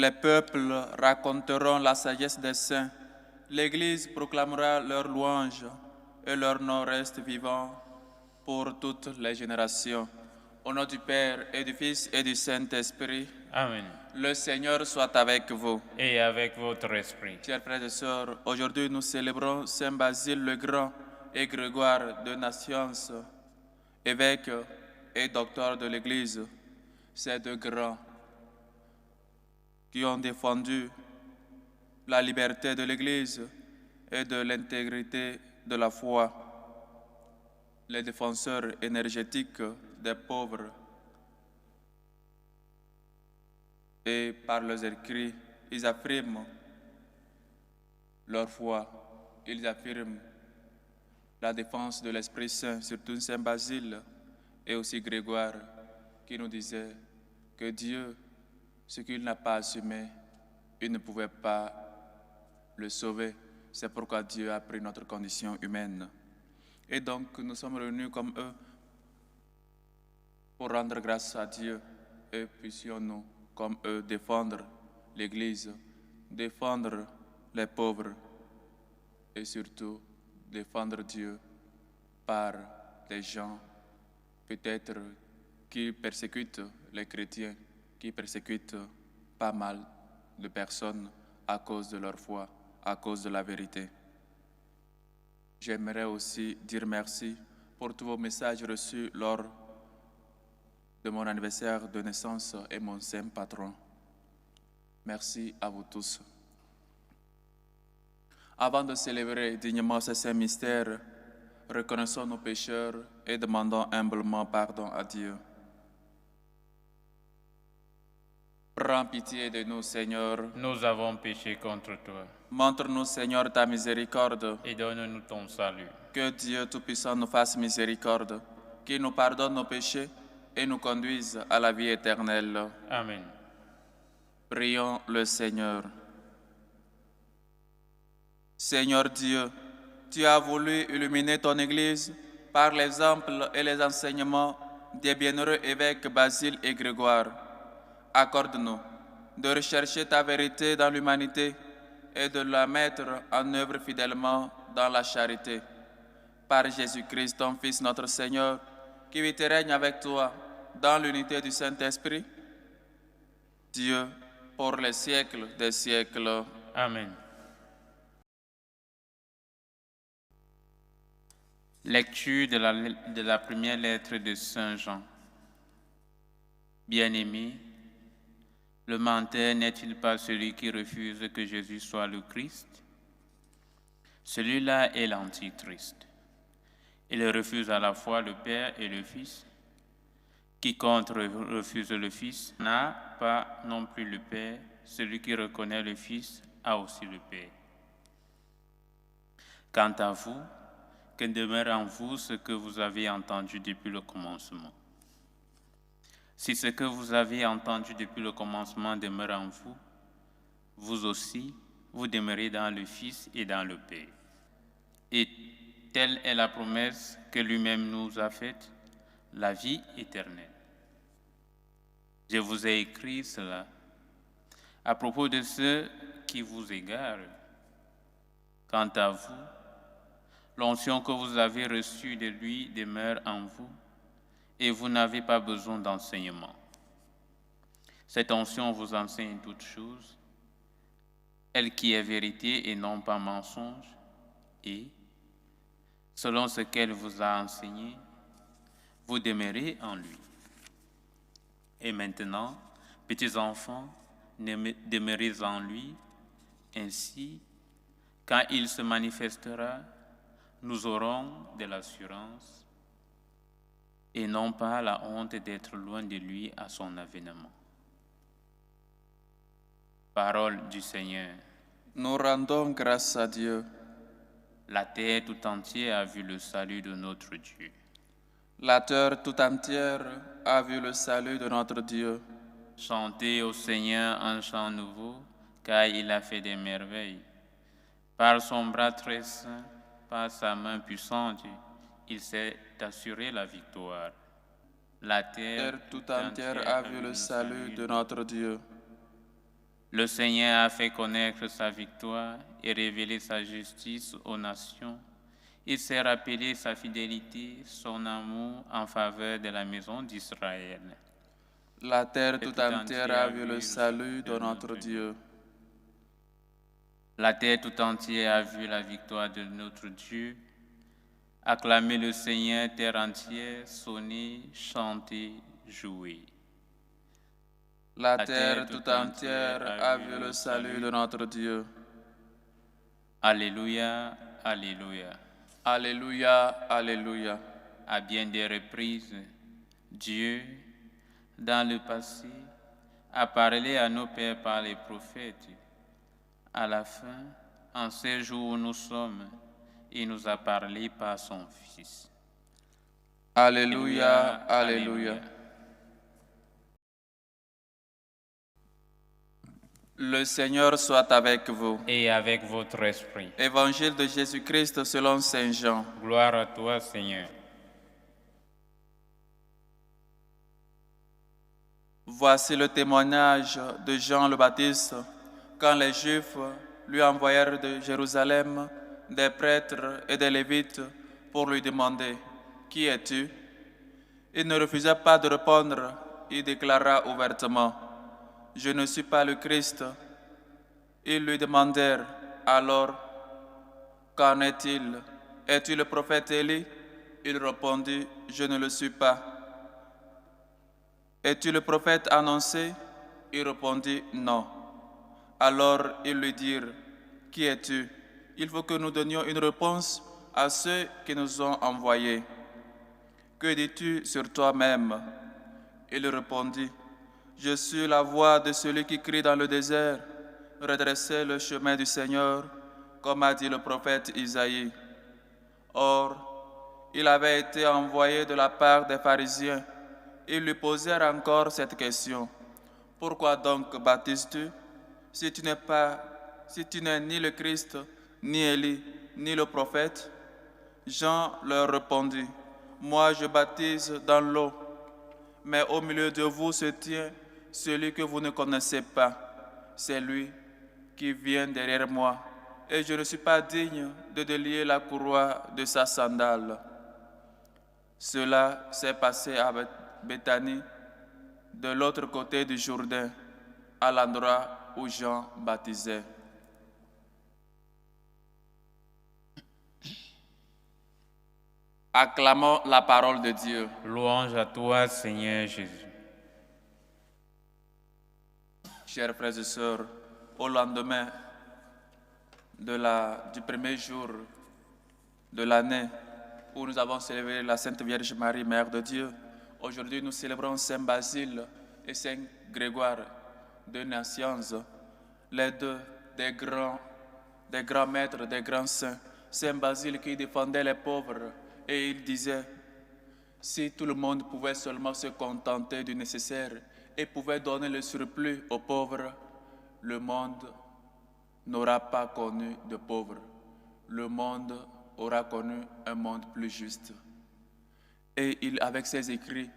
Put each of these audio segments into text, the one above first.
Les peuples raconteront la sagesse des saints. L'Église proclamera leur louange et leur nom reste vivant pour toutes les générations. Au nom du Père et du Fils et du Saint-Esprit. Amen. Le Seigneur soit avec vous. Et avec votre esprit. Chers frères et sœurs, aujourd'hui nous célébrons Saint Basile le Grand et Grégoire de Nazianze, évêque et docteur de l'Église. Ces deux grands qui ont défendu la liberté de l'Église et de l'intégrité de la foi, les défenseurs énergétiques des pauvres. Et par leurs écrits, ils affirment leur foi, ils affirment la défense de l'Esprit Saint, surtout Saint Basile et aussi Grégoire, qui nous disait que Dieu, ce qu'il n'a pas assumé, il ne pouvait pas le sauver. C'est pourquoi Dieu a pris notre condition humaine. Et donc, nous sommes réunis comme eux pour rendre grâce à Dieu et puissions-nous, comme eux, défendre l'Église, défendre les pauvres et surtout défendre Dieu par des gens peut-être qui persécutent les chrétiens, qui persécutent pas mal de personnes à cause de leur foi, à cause de la vérité. J'aimerais aussi dire merci pour tous vos messages reçus lors de mon anniversaire de naissance et mon saint patron. Merci à vous tous. Avant de célébrer dignement ce saint mystère, reconnaissons nos pécheurs et demandons humblement pardon à Dieu. Prends pitié de nous, Seigneur. Nous avons péché contre toi. Montre-nous, Seigneur, ta miséricorde. Et donne-nous ton salut. Que Dieu Tout-Puissant nous fasse miséricorde, qu'il nous pardonne nos péchés et nous conduise à la vie éternelle. Amen. Prions le Seigneur. Seigneur Dieu, tu as voulu illuminer ton Église par l'exemple et les enseignements des bienheureux évêques Basile et Grégoire. Accorde-nous de rechercher ta vérité dans l'humanité et de la mettre en œuvre fidèlement dans la charité. Par Jésus-Christ, ton Fils, notre Seigneur, qui vit et règne avec toi dans l'unité du Saint-Esprit, Dieu, pour les siècles des siècles. Amen. Lecture de la première lettre de Saint Jean. Bien-aimé, le menteur n'est-il pas celui qui refuse que Jésus soit le Christ? Celui-là est l'Antichrist. Il refuse à la fois le Père et le Fils. Quiconque refuse le Fils n'a pas non plus le Père. Celui qui reconnaît le Fils a aussi le Père. Quant à vous, que demeure en vous ce que vous avez entendu depuis le commencement. Si ce que vous avez entendu depuis le commencement demeure en vous, vous aussi, vous demeurez dans le Fils et dans le Père. Et telle est la promesse que lui-même nous a faite, la vie éternelle. Je vous ai écrit cela à propos de ceux qui vous égarent. Quant à vous, l'onction que vous avez reçue de lui demeure en vous, et vous n'avez pas besoin d'enseignement. Cette onction vous enseigne toutes choses, elle qui est vérité et non pas mensonge, et, selon ce qu'elle vous a enseigné, vous demeurez en lui. Et maintenant, petits enfants, demeurez en lui, ainsi, quand il se manifestera, nous aurons de l'assurance et non pas la honte d'être loin de lui à son avènement. Parole du Seigneur. Nous rendons grâce à Dieu. La terre tout entière a vu le salut de notre Dieu. La terre tout entière a vu le salut de notre Dieu. Chantez au Seigneur un chant nouveau, car il a fait des merveilles. Par son bras très saint, par sa main puissante, il s'est assuré la victoire. La terre tout entière a vu le salut de notre Dieu. Le Seigneur a fait connaître sa victoire et révélé sa justice aux nations. Il s'est rappelé sa fidélité, son amour en faveur de la maison d'Israël. La terre tout entière a vu le salut de notre Dieu. La terre tout entière a vu la victoire de notre Dieu. Acclamez le Seigneur, terre entière, sonnez, chantez, jouez. La terre tout entière a vu le salut de notre Dieu. Alléluia, alléluia. Alléluia, alléluia. À bien des reprises, Dieu, dans le passé, a parlé à nos pères par les prophètes. À la fin, en ce jour où nous sommes, il nous a parlé par son Fils. Alléluia, alléluia. Le Seigneur soit avec vous. Et avec votre esprit. Évangile de Jésus-Christ selon Saint Jean. Gloire à toi, Seigneur. Voici le témoignage de Jean le Baptiste, quand les Juifs lui envoyèrent de Jérusalem des prêtres et des Lévites pour lui demander « Qui es-tu » Il ne refusa pas de répondre, il déclara ouvertement « Je ne suis pas le Christ ». Ils lui demandèrent alors « Qu'en est-il? Es-tu le prophète Élie » Il répondit « Je ne le suis pas ». « Es-tu le prophète annoncé » Il répondit « Non ». Alors ils lui dirent « Qui es-tu » Il faut que nous donnions une réponse à ceux qui nous ont envoyés. « Que dis-tu sur toi-même » Il répondit « Je suis la voix de celui qui crie dans le désert. Redressez le chemin du Seigneur, comme a dit le prophète Isaïe. » Or, il avait été envoyé de la part des pharisiens. Ils lui posèrent encore cette question. « Pourquoi donc baptises-tu, si tu n'es ni le Christ, ni Élie, ni le prophète ?» Jean leur répondit, « Moi je baptise dans l'eau, mais au milieu de vous se tient celui que vous ne connaissez pas. C'est lui qui vient derrière moi, et je ne suis pas digne de délier la courroie de sa sandale. » Cela s'est passé à Béthanie, de l'autre côté du Jourdain, à l'endroit où Jean baptisait. Acclamons la parole de Dieu. Louange à toi, Seigneur Jésus. Chers frères et sœurs, au lendemain du premier jour de l'année où nous avons célébré la Sainte Vierge Marie, Mère de Dieu, aujourd'hui nous célébrons Saint Basile et Saint Grégoire de Nazianze, les deux des grands maîtres, des grands saints. Saint Basile qui défendait les pauvres et il disait « Si tout le monde pouvait seulement se contenter du nécessaire et pouvait donner le surplus aux pauvres, le monde n'aura pas connu de pauvres. Le monde aura connu un monde plus juste. » Et avec ses écrits,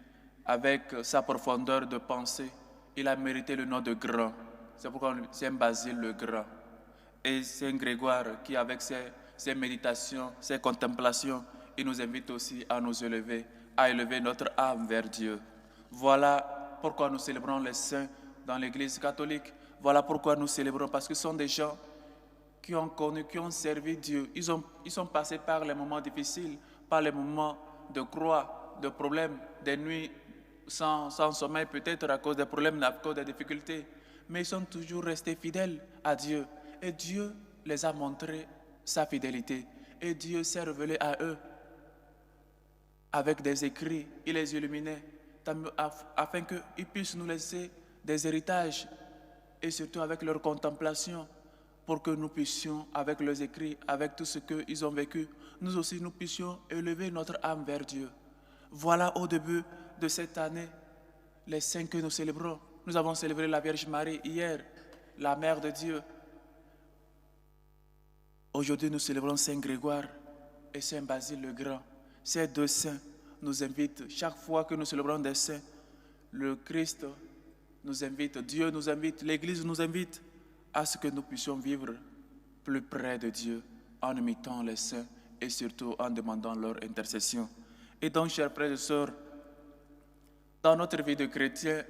avec sa profondeur de pensée, il a mérité le nom de grand. C'est pourquoi Saint Basile le Grand. Et Saint Grégoire qui, avec ses méditations, ses contemplations, il nous invite aussi à nous élever, à élever notre âme vers Dieu. Voilà pourquoi nous célébrons les saints dans l'Église catholique. Voilà pourquoi nous célébrons, parce que ce sont des gens qui ont connu, qui ont servi Dieu. Ils sont passés par les moments difficiles, par les moments de croix, de problèmes, des nuits sans sommeil peut-être à cause des problèmes, à cause des difficultés. Mais ils sont toujours restés fidèles à Dieu. Et Dieu les a montré sa fidélité. Et Dieu s'est révélé à eux avec des écrits. Il les illuminait afin qu'ils puissent nous laisser des héritages et surtout avec leur contemplation pour que nous puissions, avec leurs écrits, avec tout ce qu'ils ont vécu, nous aussi nous puissions élever notre âme vers Dieu. Voilà au début de cette année les saints que nous célébrons. Nous avons célébré la Vierge Marie hier, la Mère de Dieu. Aujourd'hui, nous célébrons Saint Grégoire et Saint Basile le Grand. Ces deux saints nous invitent, chaque fois que nous célébrons des saints, le Christ nous invite, Dieu nous invite, l'Église nous invite à ce que nous puissions vivre plus près de Dieu en imitant les saints et surtout en demandant leur intercession. Et donc, chers frères et sœurs, dans notre vie de chrétien,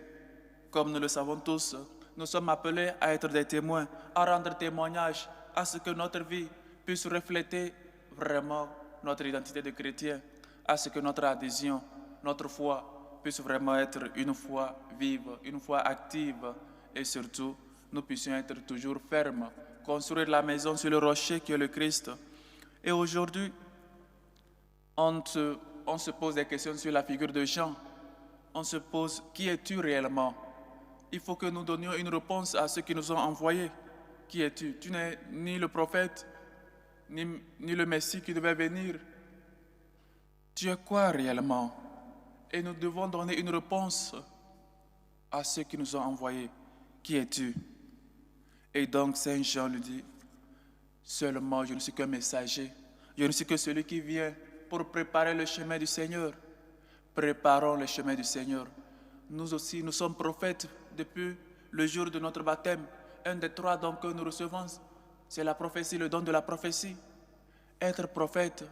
comme nous le savons tous, nous sommes appelés à être des témoins, à rendre témoignage à ce que notre vie puisse refléter vraiment notre identité de chrétien, à ce que notre adhésion, notre foi puisse vraiment être une foi vive, une foi active et surtout, nous puissions être toujours fermes, construire la maison sur le rocher qui est le Christ. Et aujourd'hui, on se pose des questions sur la figure de Jean. On se pose, qui es-tu réellement? Il faut que nous donnions une réponse à ceux qui nous ont envoyés. Qui es-tu? Tu n'es ni le prophète, ni le Messie qui devait venir. Tu es quoi réellement? Et nous devons donner une réponse à ceux qui nous ont envoyés. Qui es-tu? Et donc Saint Jean lui dit, seulement je ne suis qu'un messager. Je ne suis que celui qui vient pour préparer le chemin du Seigneur. Préparons le chemin du Seigneur. Nous aussi, nous sommes prophètes depuis le jour de notre baptême. Un des 3 dons que nous recevons, c'est la prophétie, le don de la prophétie. Être prophète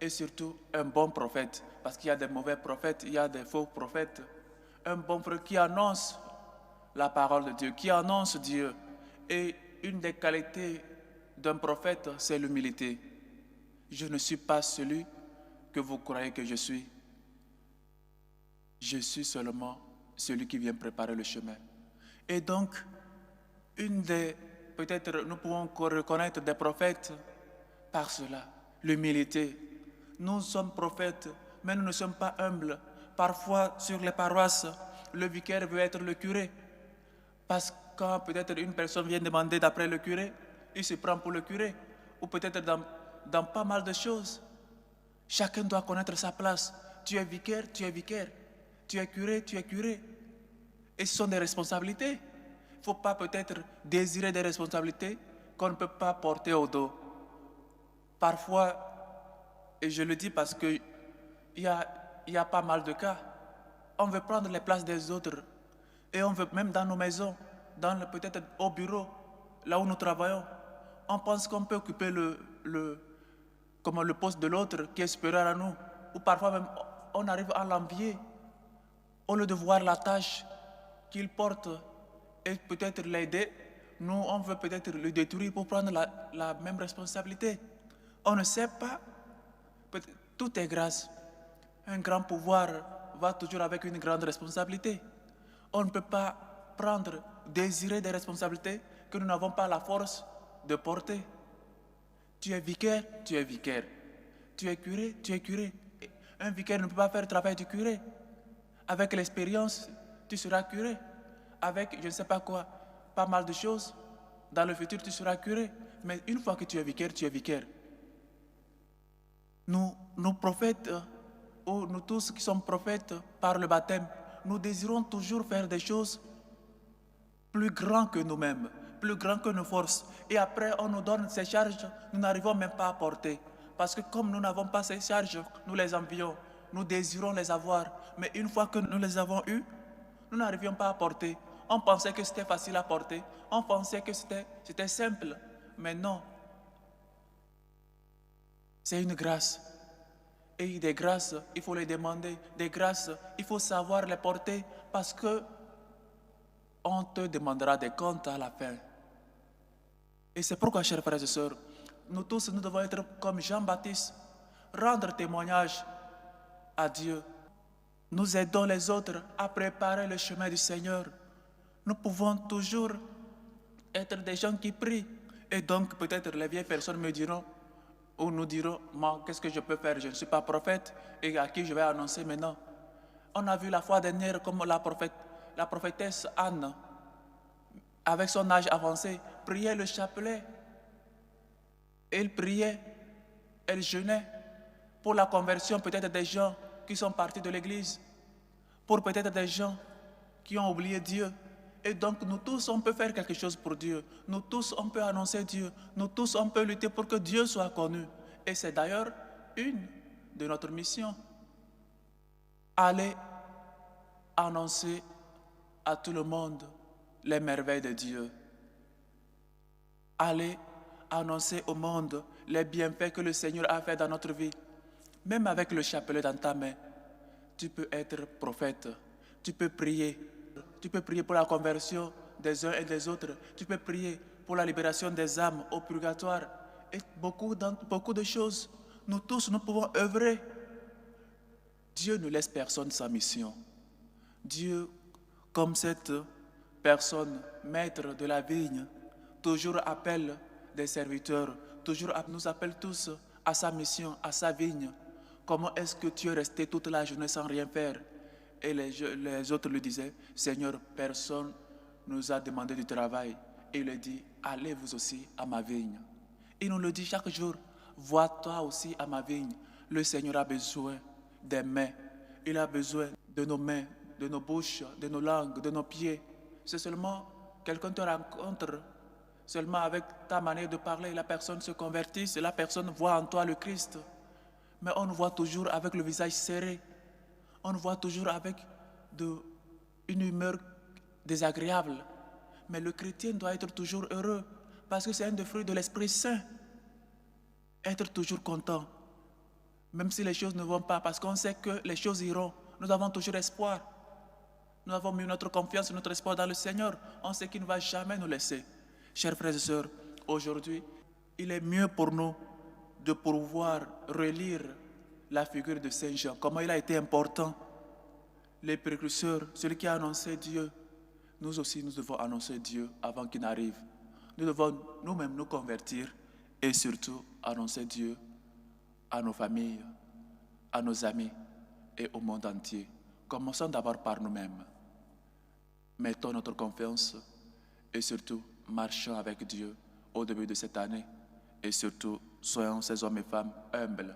et surtout un bon prophète. Parce qu'il y a des mauvais prophètes, il y a des faux prophètes. Un bon prophète qui annonce la parole de Dieu, qui annonce Dieu. Et une des qualités d'un prophète, c'est l'humilité. Je ne suis pas celui que vous croyez que je suis. Je suis seulement celui qui vient préparer le chemin. Et donc, peut-être nous pouvons reconnaître des prophètes par cela, l'humilité. Nous sommes prophètes, mais nous ne sommes pas humbles. Parfois, sur les paroisses, le vicaire veut être le curé. Parce que quand peut-être une personne vient demander d'après le curé, il se prend pour le curé. Ou peut-être dans pas mal de choses. Chacun doit connaître sa place. Tu es vicaire, tu es vicaire. Tu es curé, tu es curé. Et ce sont des responsabilités. Il ne faut pas peut-être désirer des responsabilités qu'on ne peut pas porter au dos. Parfois, et je le dis parce qu'il y a pas mal de cas, on veut prendre les places des autres. Et on veut, même dans nos maisons, peut-être au bureau, là où nous travaillons, on pense qu'on peut occuper le poste de l'autre qui est supérieur à nous. Ou parfois même, on arrive à l'envier. Au lieu de voir la tâche qu'il porte et peut-être l'aider, nous, on veut peut-être le détruire pour prendre la même responsabilité. On ne sait pas. Tout est grâce. Un grand pouvoir va toujours avec une grande responsabilité. On ne peut pas désirer des responsabilités que nous n'avons pas la force de porter. Tu es vicaire, tu es vicaire. Tu es curé, tu es curé. Un vicaire ne peut pas faire le travail du curé. Avec l'expérience, tu seras curé. Avec, je ne sais pas quoi, pas mal de choses. Dans le futur, tu seras curé. Mais une fois que tu es vicaire, tu es vicaire. Nous prophètes, ou nous tous qui sommes prophètes par le baptême, nous désirons toujours faire des choses plus grandes que nous-mêmes, plus grandes que nos forces. Et après, on nous donne ces charges, nous n'arrivons même pas à porter. Parce que comme nous n'avons pas ces charges, nous les envions. Nous désirons les avoir. Mais une fois que nous les avons eues, nous n'arrivions pas à porter. On pensait que c'était facile à porter. On pensait que c'était simple. Mais non. C'est une grâce. Et des grâces, il faut les demander. Des grâces, il faut savoir les porter parce que on te demandera des comptes à la fin. Et c'est pourquoi, chers frères et sœurs, nous tous, nous devons être comme Jean-Baptiste, rendre témoignage à Dieu. Nous aidons les autres à préparer le chemin du Seigneur. Nous pouvons toujours être des gens qui prient. Et donc, peut-être les vieilles personnes me diront, ou nous dirons, moi, qu'est-ce que je peux faire? Je ne suis pas prophète et à qui je vais annoncer maintenant. On a vu la fois dernière comme la prophétesse Anne, avec son âge avancé, priait le chapelet. Elle priait, elle jeûnait pour la conversion peut-être des gens qui sont partis de l'église, pour peut-être des gens qui ont oublié Dieu. Et donc nous tous, on peut faire quelque chose pour Dieu. Nous tous, on peut annoncer Dieu. Nous tous, on peut lutter pour que Dieu soit connu. Et c'est d'ailleurs une de notre mission. Aller annoncer à tout le monde les merveilles de Dieu. Allez annoncer au monde les bienfaits que le Seigneur a fait dans notre vie. Même avec le chapelet dans ta main, tu peux être prophète, tu peux prier pour la conversion des uns et des autres, tu peux prier pour la libération des âmes au purgatoire et beaucoup de choses. Nous tous, nous pouvons œuvrer. Dieu ne laisse personne sans mission. Dieu, comme cette personne, maître de la vigne, toujours appelle des serviteurs, toujours nous appelle tous à sa mission, à sa vigne. Comment est-ce que tu es resté toute la journée sans rien faire? Et les autres lui disaient, Seigneur, personne nous a demandé du travail. Et il lui dit, allez vous aussi à ma vigne. Il nous le dit chaque jour, vois-toi aussi à ma vigne. Le Seigneur a besoin des mains. Il a besoin de nos mains, de nos bouches, de nos langues, de nos pieds. C'est seulement quelqu'un te rencontre, seulement avec ta manière de parler, la personne se convertit, la personne voit en toi le Christ. Mais on nous voit toujours avec le visage serré. On nous voit toujours avec une humeur désagréable. Mais le chrétien doit être toujours heureux parce que c'est un des fruits de l'Esprit Saint. Être toujours content. Même si les choses ne vont pas, parce qu'on sait que les choses iront. Nous avons toujours espoir. Nous avons mis notre confiance, notre espoir dans le Seigneur. On sait qu'il ne va jamais nous laisser. Chers frères et sœurs, aujourd'hui, il est mieux pour nous de pouvoir relire la figure de Saint Jean, comment il a été important. Les précurseurs, celui qui a annoncé Dieu, nous aussi nous devons annoncer Dieu avant qu'il n'arrive. Nous devons nous-mêmes nous convertir et surtout annoncer Dieu à nos familles, à nos amis et au monde entier. Commençons d'abord par nous-mêmes. Mettons notre confiance et surtout marchons avec Dieu au début de cette année. Et surtout, soyons ces hommes et femmes humbles.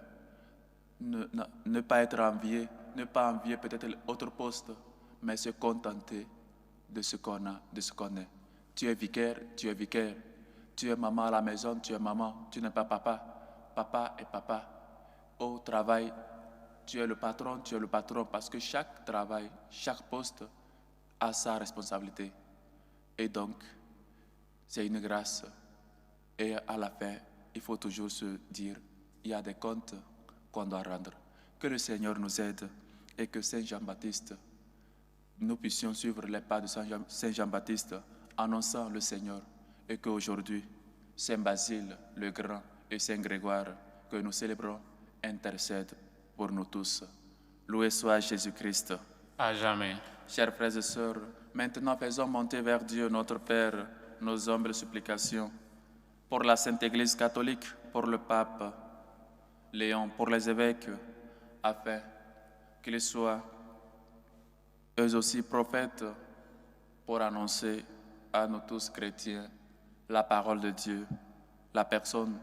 Ne pas être enviés, ne pas envier peut-être autre poste, mais se contenter de ce qu'on a, de ce qu'on est. Tu es vicaire, tu es vicaire. Tu es maman à la maison, tu es maman. Tu n'es pas papa. Papa est papa. Au travail, tu es le patron, parce que chaque travail, chaque poste a sa responsabilité. Et donc, c'est une grâce. Et à la fin, il faut toujours se dire, il y a des comptes qu'on doit rendre. Que le Seigneur nous aide et que Saint Jean-Baptiste, nous puissions suivre les pas de Saint Jean-Baptiste, annonçant le Seigneur. Et qu'aujourd'hui, Saint Basile le Grand et Saint Grégoire, que nous célébrons, intercèdent pour nous tous. Loué soit Jésus-Christ. À jamais. Chers frères et sœurs, maintenant faisons monter vers Dieu notre Père nos humbles supplications pour la Sainte Église catholique, pour le pape Léon, pour les évêques, afin qu'ils soient eux aussi prophètes pour annoncer à nous tous chrétiens la parole de Dieu, la personne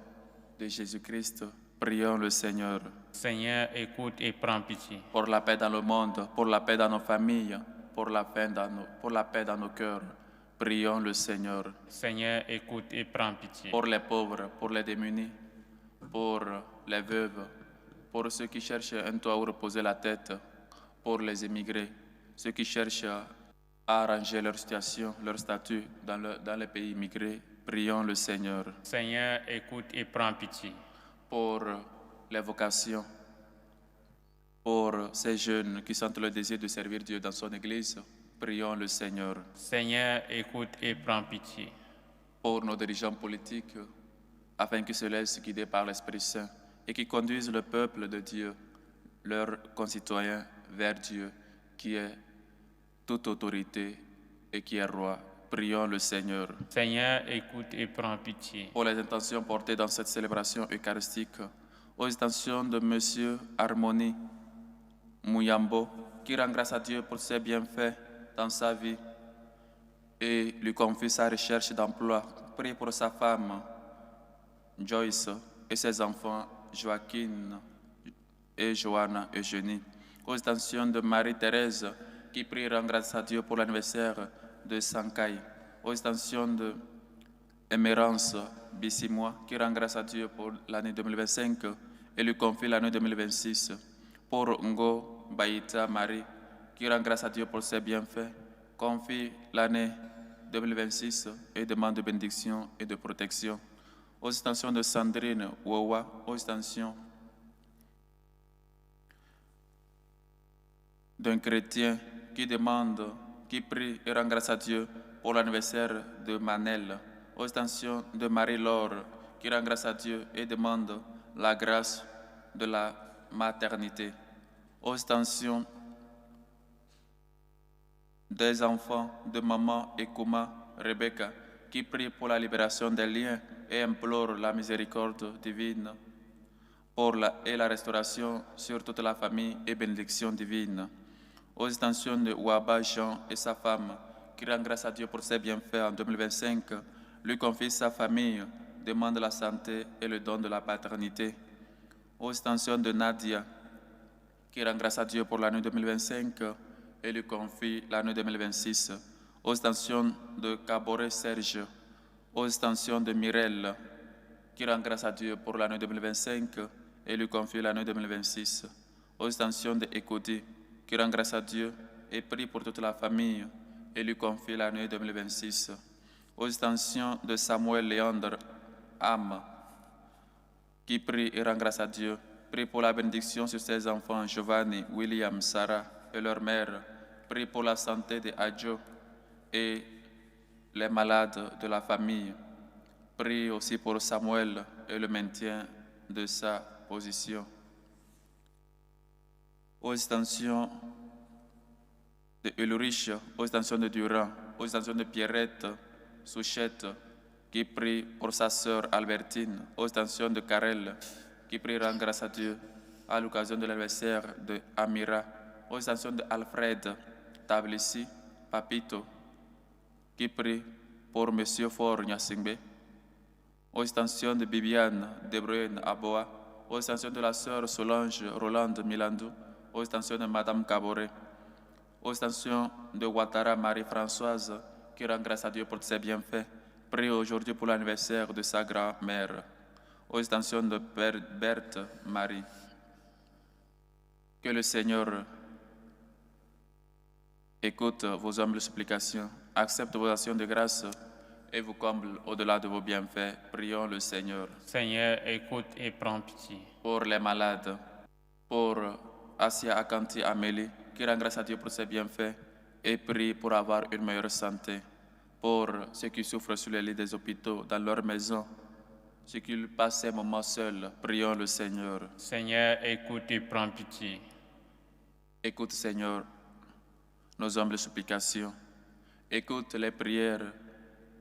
de Jésus-Christ. Prions le Seigneur. Seigneur, écoute et prends pitié. Pour la paix dans le monde, pour la paix dans nos familles, pour la paix dans nos cœurs. Prions le Seigneur. Seigneur, écoute et prends pitié. Pour les pauvres, pour les démunis, pour les veuves, pour ceux qui cherchent un toit où reposer la tête, pour les émigrés, ceux qui cherchent à arranger leur situation, leur statut dans les pays immigrés. Prions le Seigneur. Seigneur, écoute et prends pitié. Pour les vocations, pour ces jeunes qui sentent le désir de servir Dieu dans son Église, prions le Seigneur. Seigneur, écoute et prends pitié. Pour nos dirigeants politiques, afin qu'ils se laissent guider par l'Esprit Saint et qu'ils conduisent le peuple de Dieu, leurs concitoyens, vers Dieu, qui est toute autorité et qui est roi. Prions le Seigneur. Seigneur, écoute et prends pitié. Pour les intentions portées dans cette célébration eucharistique, aux intentions de Monsieur Harmonie Mouyambo, qui rend grâce à Dieu pour ses bienfaits dans sa vie et lui confie sa recherche d'emploi. Prie pour sa femme, Joyce, et ses enfants, Joaquin et Johanna Eugénie. Aux intentions de Marie-Thérèse, qui prie rend grâce à Dieu pour l'anniversaire de Sankai. Aux intentions de Émérance Bissimois, qui rend grâce à Dieu pour l'année 2025 et lui confie l'année 2026. Pour Ngo Baïta Marie, qui rend grâce à Dieu pour ses bienfaits confie l'année 2026 et demande de bénédiction et de protection aux extensions de Sandrine Wawa, aux extensions d'un chrétien qui prie et rend grâce à Dieu pour l'anniversaire de Manel, aux extensions de Marie-Laure, qui rend grâce à Dieu et demande la grâce de la maternité, aux extensions des enfants de maman Ekuma Rebecca, qui prie pour la libération des liens et implore la miséricorde divine et la restauration sur toute la famille et bénédiction divine. Aux extensions de Waba Jean et sa femme, qui rend grâce à Dieu pour ses bienfaits en 2025, lui confie sa famille, demande la santé et le don de la paternité. Aux extensions de Nadia, qui rend grâce à Dieu pour l'année 2025 et lui confie l'année 2026. Aux extensions de Caboret Serge, aux extensions de Mirelle, qui rend grâce à Dieu pour l'année 2025 et lui confie l'année 2026. Aux extensions de Ekodi, qui rend grâce à Dieu et prie pour toute la famille et lui confie l'année 2026. Aux extensions de Samuel Léandre Am, qui prie et rend grâce à Dieu, prie pour la bénédiction sur ses enfants Giovanni, William, Sarah et leur mère, prie pour la santé de Adjo et les malades de la famille, prie aussi pour Samuel et le maintien de sa position. Aux extensions de Ulrich, aux extensions de Durand, aux extensions de Pierrette Souchette, qui prie pour sa sœur Albertine, aux extensions de Karel, qui prie rend grâce à Dieu à l'occasion de l'anniversaire de Amira, aux extensions de Alfred Tablissi, Papito, qui prie pour Monsieur Fort Nyasingbe, aux extensions de Bibiane De Bruyne Aboa, aux extensions de la sœur Solange Rolande Milandou, aux extensions de Madame Caboret, aux extensions de Ouattara Marie-Françoise, qui rend grâce à Dieu pour ses bienfaits, prie aujourd'hui pour l'anniversaire de sa grand-mère, aux extensions de Berthe Marie. Que le Seigneur écoute vos humbles supplications, accepte vos actions de grâce et vous comble au-delà de vos bienfaits. Prions le Seigneur. Seigneur, écoute et prends pitié. Pour les malades, pour Asia Akanti Amélie, qui rend grâce à Dieu pour ses bienfaits et prie pour avoir une meilleure santé. Pour ceux qui souffrent sur les lits des hôpitaux, dans leur maison, ceux qui passent ces moments seuls, prions le Seigneur. Seigneur, écoute et prends pitié. Écoute, Seigneur, nos humbles supplications. Écoute les prières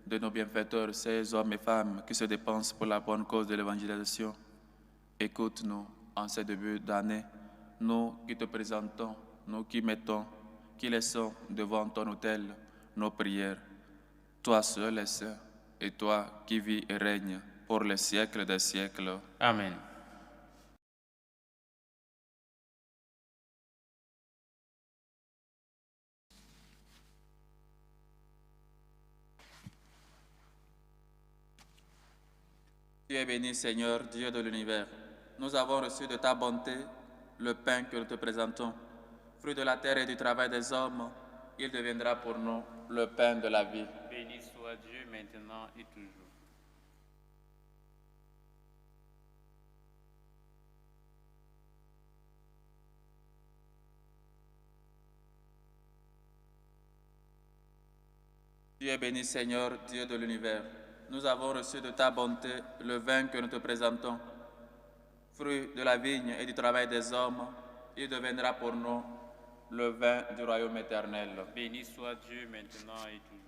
de nos bienfaiteurs, ces hommes et femmes qui se dépensent pour la bonne cause de l'évangélisation. Écoute-nous en ce début d'année, nous qui te présentons, nous qui laissons devant ton autel nos prières. Toi seul est saint, et toi qui vis et règnes pour les siècles des siècles. Amen. Tu es béni, Seigneur, Dieu de l'univers. Nous avons reçu de ta bonté le pain que nous te présentons. Fruit de la terre et du travail des hommes, il deviendra pour nous le pain de la vie. Béni soit Dieu maintenant et toujours. Tu es béni, Seigneur, Dieu de l'univers. Nous avons reçu de ta bonté le vin que nous te présentons. Fruit de la vigne et du travail des hommes, il deviendra pour nous le vin du royaume éternel. Béni soit Dieu maintenant et toujours.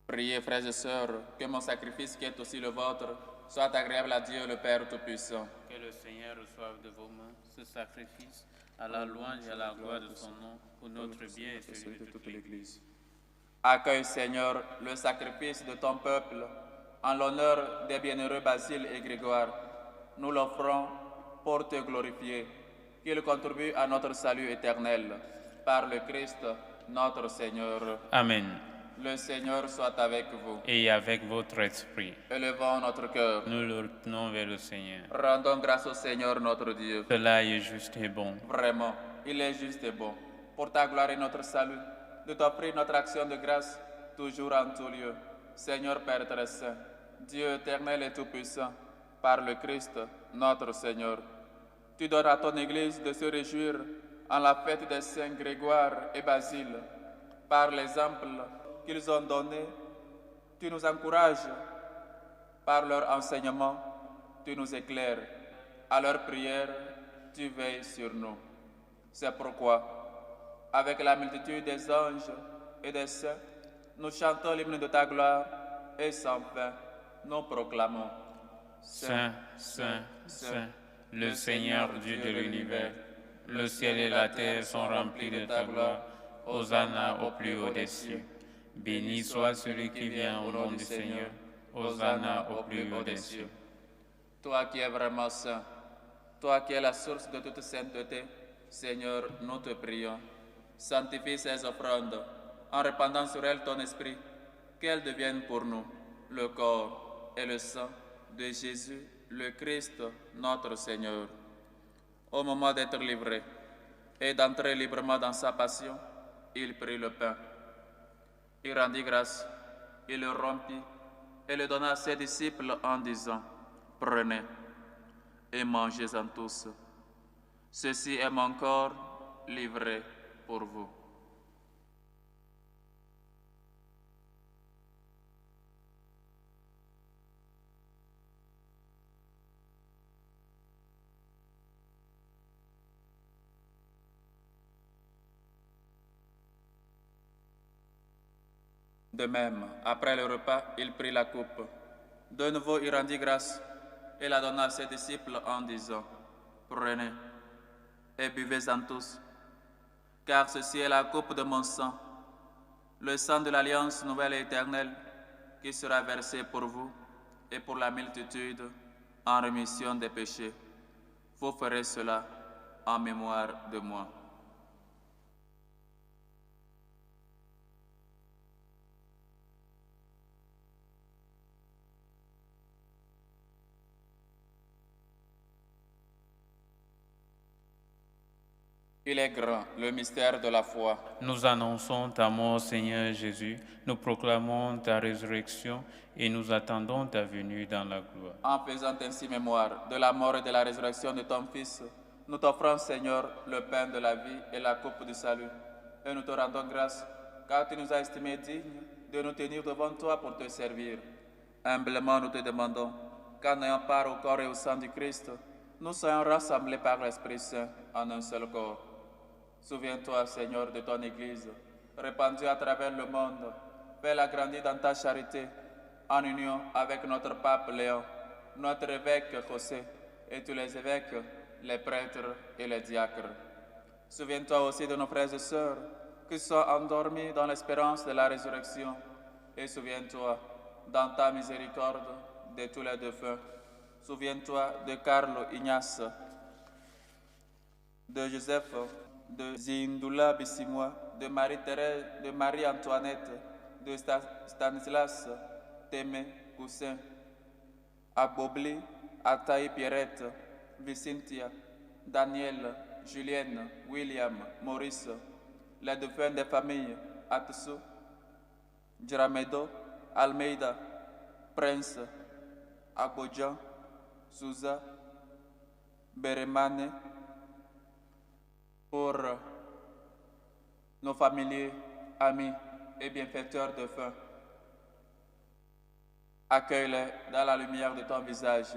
Priez, frères et sœurs, que mon sacrifice qui est aussi le vôtre soit agréable à Dieu le Père Tout-Puissant. Que le Seigneur reçoive de vos mains ce sacrifice à la louange et à la gloire de son nom, pour notre bien et celui de toute l'Église. Accueille, Seigneur, le sacrifice de ton peuple en l'honneur des bienheureux Basile et Grégoire. Nous l'offrons pour te glorifier, qu'il contribue à notre salut éternel. Par le Christ, notre Seigneur. Amen. Le Seigneur soit avec vous. et avec votre esprit. Élevons notre cœur. Nous le tenons vers le Seigneur. Rendons grâce au Seigneur notre Dieu. Cela est juste et bon. Vraiment, il est juste et bon. Pour ta gloire et notre salut, de t'offrir notre action de grâce, toujours en tout lieu. Seigneur Père très saint, Dieu éternel et tout-puissant, par le Christ, notre Seigneur. Tu donnes à ton Église de se réjouir en la fête des saints Grégoire et Basile. Par l'exemple qu'ils ont donné, tu nous encourages. Par leur enseignement, tu nous éclaires. À leur prière, tu veilles sur nous. C'est pourquoi, avec la multitude des anges et des saints, nous chantons l'hymne de ta gloire et sans fin, nous proclamons. Saint, Saint, Saint, le Seigneur Dieu de l'univers, le ciel et la terre sont remplis de ta gloire. Hosanna au plus haut des cieux. Béni soit celui qui vient au nom du Seigneur. Hosanna au plus haut des cieux. Toi qui es vraiment saint, toi qui es la source de toute sainteté, Seigneur, nous te prions. Sanctifie ces offrandes en répandant sur elles ton esprit, qu'elles deviennent pour nous le corps et le sang de Jésus, le Christ, notre Seigneur. Au moment d'être livré et d'entrer librement dans sa passion, il prit le pain. Il rendit grâce, il le rompit et le donna à ses disciples en disant, « Prenez et mangez-en tous. Ceci est mon corps livré pour vous. » De même, après le repas, il prit la coupe. De nouveau, il rendit grâce et la donna à ses disciples en disant, « Prenez et buvez-en tous, car ceci est la coupe de mon sang, le sang de l'alliance nouvelle et éternelle, qui sera versé pour vous et pour la multitude en rémission des péchés. Vous ferez cela en mémoire de moi. » Il est grand, le mystère de la foi. Nous annonçons ta mort, Seigneur Jésus. Nous proclamons ta résurrection et nous attendons ta venue dans la gloire. En faisant ainsi mémoire de la mort et de la résurrection de ton Fils, nous t'offrons, Seigneur, le pain de la vie et la coupe du salut. Et nous te rendons grâce, car tu nous as estimés dignes de nous tenir devant toi pour te servir. Humblement, nous te demandons qu'en ayant part au corps et au sang du Christ, nous soyons rassemblés par l'Esprit Saint en un seul corps. Souviens-toi, Seigneur, de ton Église, répandue à travers le monde. Fais-la grandir dans ta charité, en union avec notre pape Léon, notre évêque José, et tous les évêques, les prêtres et les diacres. Souviens-toi aussi de nos frères et sœurs qui sont endormis dans l'espérance de la résurrection. Et souviens-toi, dans ta miséricorde, de tous les défunts. Souviens-toi de Carlo Ignace, de Joseph, de Zindula Bissimois, de Marie-Thérèse, de Marie-Antoinette, de Stanislas, Témé, Goussin, Abobli, Ataï Pierrette, Vicintia, Daniel, Julienne, William, Maurice, les défunts des familles, Atsu, Jaramedo, Almeida, Prince, Abodjan, Souza, Beremane, pour nos familiers, amis et bienfaiteurs de faim. Accueille-les dans la lumière de ton visage.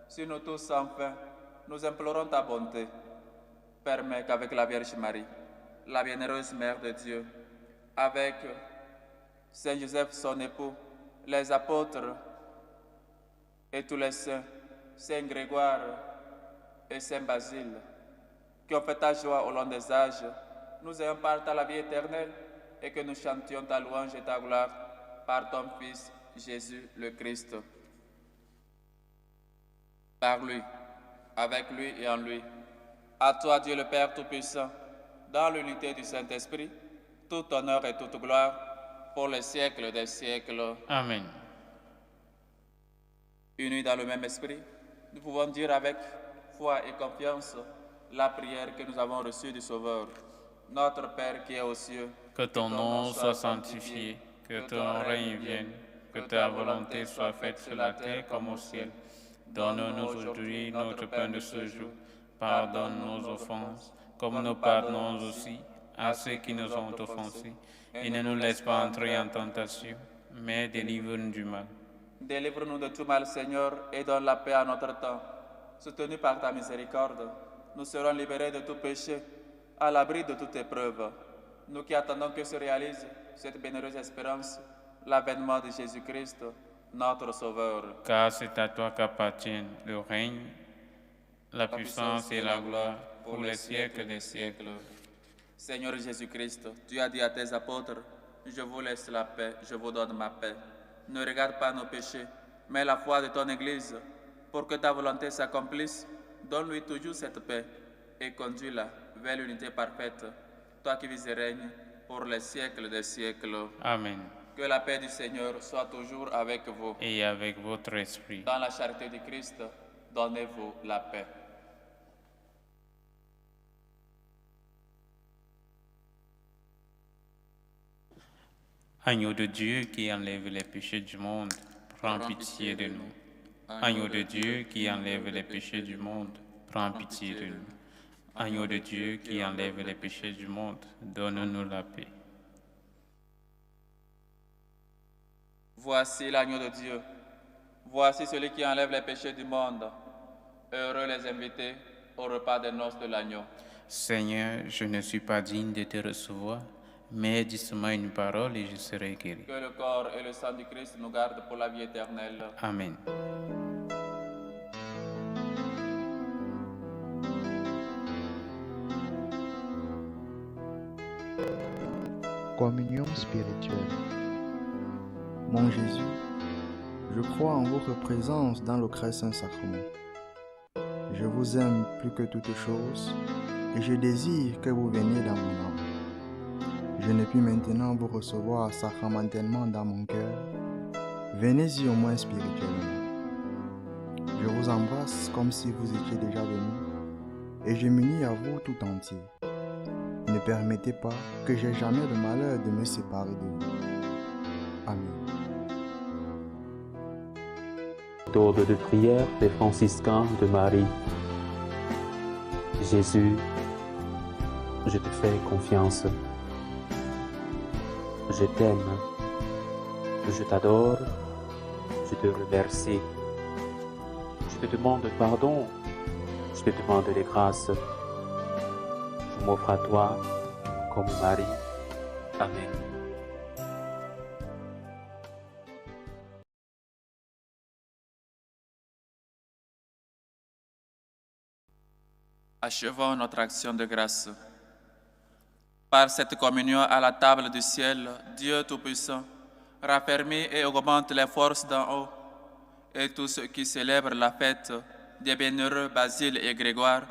Sur nous tous sans fin, nous implorons ta bonté. Permets qu'avec la Vierge Marie, la bienheureuse Mère de Dieu, avec Saint Joseph son époux, les apôtres et tous les saints, Saint Grégoire et Saint Basile, qui ont fait ta joie au long des âges, nous ayons part à la vie éternelle et que nous chantions ta louange et ta gloire par ton Fils Jésus le Christ. Par lui, avec lui et en lui, à toi Dieu le Père Tout-Puissant, dans l'unité du Saint-Esprit, tout honneur et toute gloire pour les siècles des siècles. Amen. Unis dans le même esprit, nous pouvons dire avec foi et confiance la prière que nous avons reçue du Sauveur. Notre Père qui est aux cieux, que ton nom soit sanctifié, que ton règne vienne, que ta volonté soit faite sur la terre comme au ciel. Donne-nous aujourd'hui notre pain de ce jour. Pardonne nos offenses, comme nous pardonnons aussi à ceux qui nous ont offensés. Et ne nous laisse pas entrer en tentation, mais délivre-nous du mal. Délivre-nous de tout mal, Seigneur, et donne la paix à notre temps. Soutenus par ta miséricorde, nous serons libérés de tout péché, à l'abri de toute épreuve. Nous qui attendons que se réalise cette bienheureuse espérance, l'avènement de Jésus-Christ, notre Sauveur. Car c'est à toi qu'appartiennent le règne, la puissance et la gloire pour les siècles des siècles. Seigneur Jésus-Christ, tu as dit à tes apôtres, je vous laisse la paix, je vous donne ma paix. Ne regarde pas nos péchés, mais la foi de ton Église. Pour que ta volonté s'accomplisse, donne-lui toujours cette paix et conduis-la vers l'unité parfaite, toi qui vis et règnes pour les siècles des siècles. Amen. Que la paix du Seigneur soit toujours avec vous. Et avec votre esprit. Dans la charité du Christ, donnez-vous la paix. Agneau de Dieu qui enlève les péchés du monde, prends pitié de nous. Agneau de Dieu qui enlève les péchés du monde, prends pitié de nous. Agneau de Dieu qui enlève les péchés du monde, donne-nous la paix. Voici l'agneau de Dieu. Voici celui qui enlève les péchés du monde. Heureux les invités au repas des noces de l'agneau. Seigneur, je ne suis pas digne de te recevoir, mais dis-moi une parole et je serai guéri. Que le corps et le sang du Christ nous gardent pour la vie éternelle. Amen. Communion spirituelle. Mon Jésus, je crois en votre présence dans le très saint sacrement. Je vous aime plus que toute chose et je désire que vous veniez dans mon âme. Je ne puis maintenant vous recevoir sacramentellement dans mon cœur. Venez-y au moins spirituellement. Je vous embrasse comme si vous étiez déjà venu et je m'unis à vous tout entier. Ne permettez pas que j'aie jamais le malheur de me séparer de vous. Amen. Méthode de prière des franciscains de Marie. Jésus, je te fais confiance. Je t'aime. Je t'adore. Je te remercie. Je te demande pardon. Je te demande les grâces. Je m'offre à toi comme Marie. Amen. Achevons notre action de grâce. Par cette communion à la table du ciel, Dieu Tout-Puissant raffermit et augmente les forces d'en haut, et tous ceux qui célèbrent la fête des bienheureux Basile et Grégoire,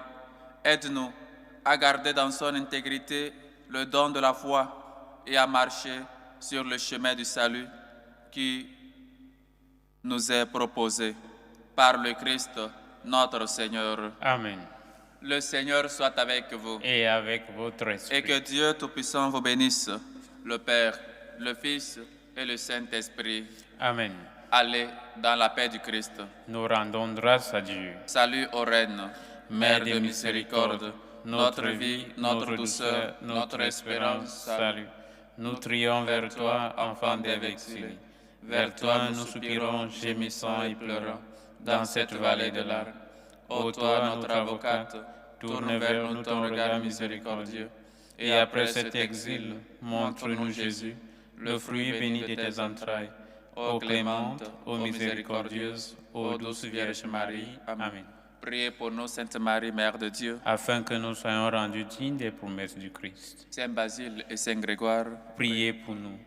aide-nous à garder dans son intégrité le don de la foi et à marcher sur le chemin du salut qui nous est proposé par le Christ, notre Seigneur. Amen. Le Seigneur soit avec vous. Et avec votre esprit. Et que Dieu Tout-Puissant vous bénisse, le Père, le Fils et le Saint-Esprit. Amen. Allez dans la paix du Christ. Nous rendons grâce à Dieu. Salut aux reines, Mère de miséricorde, notre vie, notre douceur, notre espérance, salut. Nous trions vers toi, enfant des exilés. Vers toi nous soupirons, gémissant et pleurant, dans cette vallée de larmes. Ô toi, notre avocate, tourne vers nous ton regard miséricordieux. Et après cet exil, montre-nous Jésus, le fruit béni de tes entrailles. Ô clémente, ô miséricordieuse, ô douce Vierge Marie. Amen. Priez pour nous, Sainte Marie, Mère de Dieu, Afin que nous soyons rendus dignes des promesses du Christ. Saint Basile et Saint Grégoire, Priez pour nous.